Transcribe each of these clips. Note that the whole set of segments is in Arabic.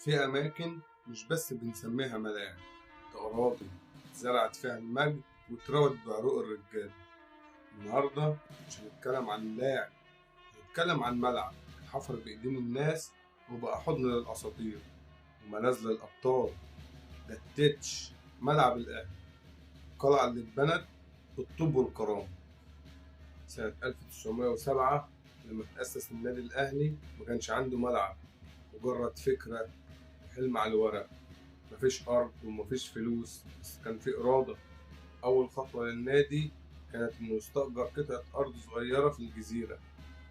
في أماكن مش بس بنسميها ملاعب، ده أراضي اتزرعت فيها المجد واتروت بعروق الرجال. النهاردة مش هنتكلم عن لاعب، هنتكلم عن ملعب اتحفر بإيدين الناس وبقى حضن للأساطير وملاذ للأبطال. ده التتش، ملعب الأهلي، القلعة اللي اتبنت بالطوب والكرامة. سنة 1907 لما تأسس النادي الأهلي ما كانش عنده ملعب، مجرد فكرة وحلم على الورق. مفيش أرض ومفيش فلوس، بس كان في إرادة. أول خطوة للنادي كانت إنه يستأجر قطعة أرض صغيرة في الجزيرة،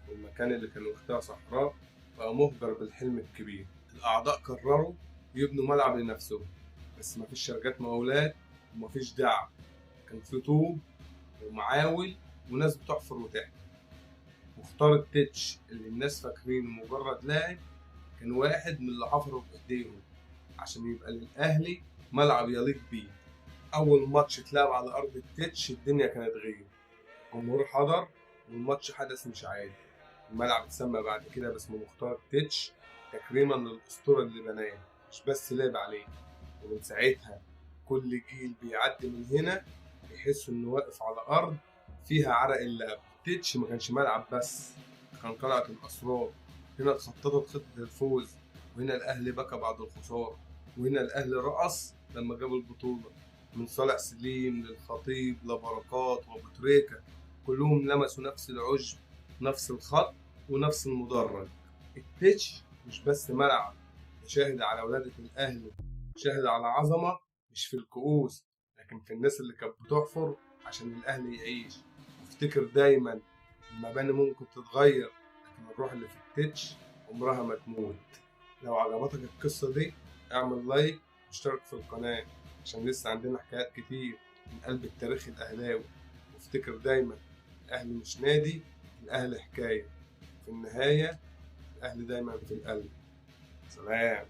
والمكان اللي كان وقتها صحراء بقى مهجر بالحلم الكبير. الأعضاء قرروا يبنوا ملعب لنفسهم، بس مفيش شركات مقاولات ومفيش دعم. كان في طوب ومعاول وناس بتحفر وتحت. مختار التتش اللي الناس فاكرينه مجرد لاعب كان واحد من اللي حفروا بإيديهم عشان يبقى للأهلي ملعب يليق بيه. أول ماتش اتلعب على أرض التتش الدنيا كانت غير، الجمهور حضر والماتش حدث مش عادي. الملعب اتسمى بعد كده باسم مختار التتش تكريما للأسطورة اللي بناه، مش بس لعب عليه. ومن ساعتها كل جيل بيعدي من هنا بيحس إنه واقف على أرض فيها عرق اللي قبل. التتش ما كانش ملعب بس، كان قلعة الأسرار. هنا اتخططت خطة الفوز، وهنا الأهلي بكى بعد الخسارة، وهنا الأهلي رقص لما جاب البطولة. من صالح سليم للخطيب لبركات وأبو تريكة، كلهم لمسوا نفس العشب، نفس الخط ونفس المدرج. التتش مش بس ملعب، ده شاهد على ولادة الأهلي، شاهد على عظمة مش في الكؤوس لكن في الناس اللي كانت بتحفر عشان الأهلي يعيش. وافتكر دايما المباني ممكن تتغير لكن الروح اللي في التتش عمرها ما تموت. لو عجبتك القصة دي اعمل لايك واشترك في القناة عشان لسه عندنا حكايات كتير من قلب التاريخ الأهلاوي. وافتكر دايما الأهلي مش نادي، الأهلي حكاية. في النهاية الأهلي دايما في القلب. سلام.